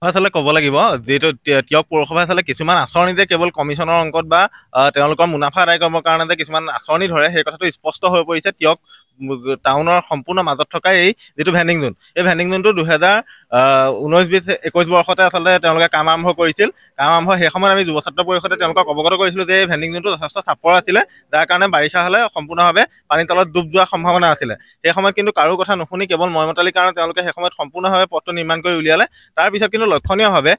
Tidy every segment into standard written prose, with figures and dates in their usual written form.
আচলতে ক'ব লাগিব যিহেতু তিয়ক পৌৰসভাই আচলতে কিছুমান আঁচনি যে কেৱল কমিশ্যনৰ অংকত বা তেওঁলোকৰ মুনাফা আদায় কৰিবৰ কাৰণে যে কিছুমান আঁচনি ধৰে সেই কথাটো স্পষ্ট হৈ পৰিছে তিয়ক টাউনৰ সম্পূৰ্ণ মাজত থকা এই যিটো ভেণ্ডিং জোন এই ভেণ্ডিং জোনটো 2019-20 বৰ্ষতে আচলতে তেওঁলোকে কাম আৰম্ভ কৰিছিল। কাম আৰম্ভ সেই সময়ত আমি যুৱ ছাত্ৰ পৰিষদে তেওঁলোকক অৱগত কৰিছিলোঁ যে এই ভেণ্ডিং জোনটো যথেষ্ট চাপৰ আছিলে, যাৰ কাৰণে বাৰিষা হ'লে সম্পূৰ্ণভাৱে পানীৰ তলত ডুব যোৱাৰ সম্ভাৱনা আছিলে। সেই সময়ত কিন্তু কাৰো কথা নুশুনি কেৱল মইমতালিৰ কাৰণে তেওঁলোকে সেই সময়ত সম্পূৰ্ণভাৱে পথটো নিৰ্মাণ কৰি উলিয়ালে। তাৰপিছত কিন্তু লক্ষণীয়ভাৱে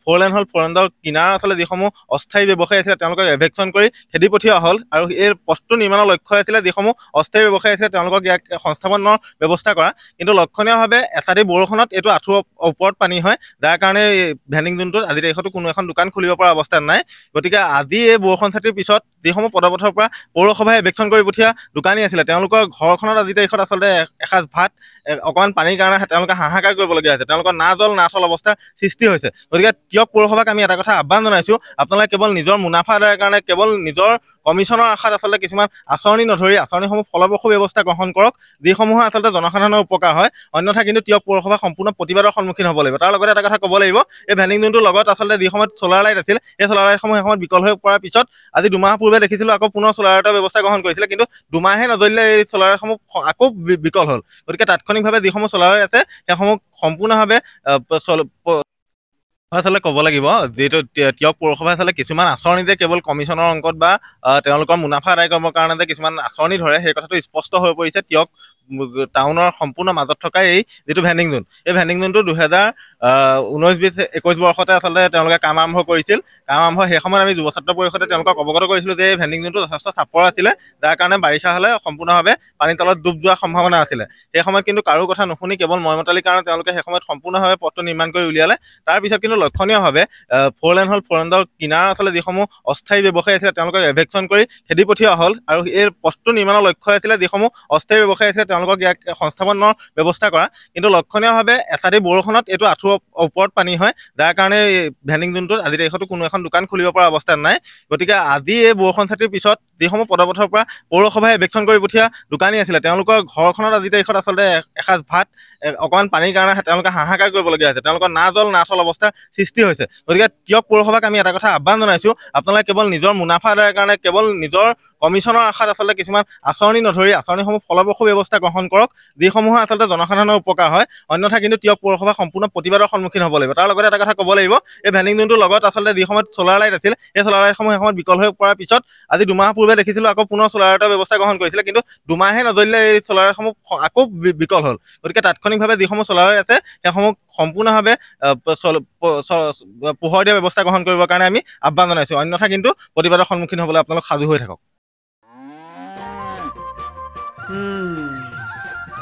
4 লেন হ'ল, 4 লেনৰ কিনাৰ আচলতে যিসমূহ অস্থায়ী ব্যৱসায়ী আছিলে তেওঁলোকক এভেকশ্যন কৰি খেদি পঠিওৱা হ'ল আৰু এই পথটো নিৰ্মাণৰ লক্ষ্য আছিলে যিসমূহ অস্থায়ী ব্যৱসায়ী আছিলে তেওঁলোকক ইয়াক সংস্থাপনৰ ব্যৱস্থা কৰা। কিন্তু লক্ষণীয়ভাৱে এচাৰি বৰষুণত এইটো আঁঠুৰ ওপৰত পানী হয়, যাৰ কাৰণে এই ভেণ্ডিং জোনটোত আজিৰ তাৰিখতো কোনো এখন দোকান খুলিব পৰা অৱস্থাত নাই। গতিকে আজি এই বৰষুণ ছাতিৰ পিছত যিসমূহ পদপথৰ পৰা পৌৰসভাই এভেকশ্যন কৰি পঠিওৱা দোকানী আছিলে তেওঁলোকৰ ঘৰখনত আজিৰ তাৰিখত আচলতে এসাঁজ ভাত অকণমান পানীৰ কাৰণে তেওঁলোকে হাহাকাৰ কৰিবলগীয়া হৈছে। তেওঁলোকৰ না জল না থল অৱস্থাৰ সৃষ্টি হৈছে। গতিকে তিয়ক পৌৰসভাক আমি এটা কথা আহ্বান জনাইছোঁ, আপোনালোকে কেৱল নিজৰ মুনাফা আদায়ৰ কাৰণে কেৱল নিজৰ কমিশ্যনৰ আশাত আচলতে কিছুমান আঁচনি নধৰি আঁচনিসমূহ ফলপ্ৰসূ ব্যৱস্থা গ্ৰহণ কৰক, যিসমূহে আচলতে জনসাধাৰণৰ উপকাৰ হয়। অন্যথা কিন্তু তিয়ক পৌৰসভা সম্পূৰ্ণ প্ৰতিবাদৰ সন্মুখীন হ'ব লাগিব। তাৰ লগতে এটা কথা ক'ব লাগিব, এই ভেণ্ডিং জোনটোৰ লগত আচলতে যি সময়ত ছ'লাৰ লাইট আছিল, সেই ছ'লাৰ লাইটসমূহ এসময়ত বিকল হৈ পৰাৰ পিছত আজি দুমাহ পূৰ্বে দেখিছিলোঁ আকৌ পুনৰ ছ'লাৰ লাইটৰ ব্যৱস্থা গ্ৰহণ কৰিছিলে, কিন্তু দুমাহে নজ্বলিলে এই ছ'লাৰ লাইটসমূহ আকৌ বিকল হ'ল। গতিকে তাৎক্ষণিকভাৱে যিসমূহ ছ'লাৰ লাইট আছে সেইসমূহ সম্পূৰ্ণভাৱে আচলতে ক'ব লাগিব যিহেতু তিয়ক পৌৰসভাই আচলতে কিছুমান আঁচনি যে কেৱল কমিশ্যনৰ অংকত বা তেওঁলোকৰ মুনাফা আদায় কৰিবৰ কাৰণে যে কিছুমান আঁচনি ধৰে সেই কথাটো স্পষ্ট হৈ পৰিছে তিয়ক টাউনৰ সম্পূৰ্ণ মাজত থকা এই যিটো ভেণ্ডিং জোন এই ভেণ্ডিং জোনটো 2019-20 বৰ্ষতে আচলতে তেওঁলোকে কাম আৰম্ভ কৰিছিল। কাম আৰম্ভ সেই সময়ত আমি যুৱ ছাত্ৰ পৰিষদে তেওঁলোকক অৱগত কৰিছিলোঁ যে এই ভেণ্ডিং জোনটো যথেষ্ট চাপৰ আছিলে, যাৰ কাৰণে বাৰিষা হ'লে সম্পূৰ্ণভাৱে পানীৰ তলত ডুব যোৱাৰ সম্ভাৱনা আছিলে। সেই সময়ত কিন্তু কাৰো কথা নুশুনি কেৱল মইমতালিৰ কাৰণে তেওঁলোকে সেই সময়ত সম্পূৰ্ণভাৱে পথটো নিৰ্মাণ কৰি উলিয়ালে। তাৰপিছত কিন্তু লক্ষণীয়ভাৱে 4 লেন হ'ল, 4 লেনৰ কিনাৰ আচলতে যিসমূহ অস্থায়ী ব্যৱসায়ী আছিলে তেওঁলোকক এভেকশ্যন কৰি খেদি পঠিওৱা হ'ল আৰু এই পথটো নিৰ্মাণৰ লক্ষ্য আছিলে যিসমূহ অস্থায়ী ব্যৱসায়ী আছিলে তেওঁলোকক ইয়াক সংস্থাপনৰ ব্যৱস্থা কৰা। কিন্তু লক্ষণীয়ভাৱে এচাৰি বৰষুণত এইটো আঁঠুৰ ওপৰত পানী হয়, যাৰ কাৰণে এই ভেণ্ডিং জোনটোত আজিৰ তাৰিখতো কোনো এখন দোকান খুলিব পৰা অৱস্থাত নাই। গতিকে আজি এই বৰষুণ ছাতিৰ পিছত যিসমূহ পদপথৰ পৰা পৌৰসভাই এভেকশ্যন কৰি পঠিওৱা দোকানী আছিলে তেওঁলোকৰ ঘৰখনত আজিৰ তাৰিখত আচলতে এসাঁজ ভাত অকণমান পানীৰ কাৰণে তেওঁলোকে হাহাকাৰ কৰিবলগীয়া হৈছে। তেওঁলোকৰ না জল না থল অৱস্থাৰ সৃষ্টি হৈছে। গতিকে তিয়ক পৌৰসভাক আমি এটা কথা আহ্বান জনাইছোঁ, আপোনালোকে কেৱল নিজৰ মুনাফা আদায়ৰ কাৰণে কেৱল নিজৰ কমিশ্যনৰ আশাত আচলতে কিছুমান আঁচনি নধৰি আঁচনিসমূহ ফলপ্ৰসূ ব্যৱস্থা গ্ৰহণ কৰক, যিসমূহে আচলতে জনসাধাৰণৰ উপকাৰ হয়। অন্যথা কিন্তু তিয়ক পৌৰসভা সম্পূৰ্ণ প্ৰতিবাদৰ সন্মুখীন হ'ব লাগিব। তাৰ লগতে এটা কথা ক'ব লাগিব, এই ভেণ্ডিং জোনটোৰ লগত আচলতে যি সময়ত ছ'লাৰ লাইট আছিল, সেই ছ'লাৰ লাইটসমূহ এসময়ত বিকল হৈ পৰাৰ পিছত আজি দুমাহ পূৰ্বে দেখিছিলোঁ আকৌ পুনৰ ছ'লাৰ লাইটৰ ব্যৱস্থা গ্ৰহণ কৰিছিলে, কিন্তু দুমাহে নজ্বলিলে এই ছ'লাৰ লাইটসমূহ আকৌ বিকল হ'ল। গতিকে তাৎক্ষণিকভাৱে যিসমূহ ছ'লাৰ লাইট আছে সেইসমূহ সম্পূৰ্ণভাৱে পোহৰ দিয়া ব্যৱস্থা গ্ৰহণ কৰিবৰ কাৰণে আমি আহ্বান জনাইছোঁ। অন্যথা কিন্তু প্ৰতিবাদৰ সন্মুখীন হ'বলৈ আপোনালোক সাজু হৈ থাকক।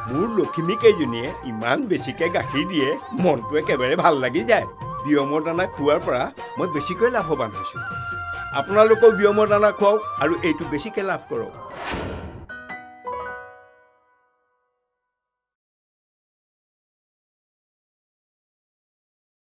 মোৰ লখিমী কেইজনীয়ে ইমান বেছিকৈ গাখীৰ দিয়ে, মনটো একেবাৰে ভাল লাগি যায়। বিয়মৰ দানা খোৱাৰ পৰা মই বেছিকৈ লাভৱান হৈছোঁ। আপোনালোকেও বিয়মৰ দানা খুৱাওক আৰু এইটো বেছিকৈ লাভ কৰক।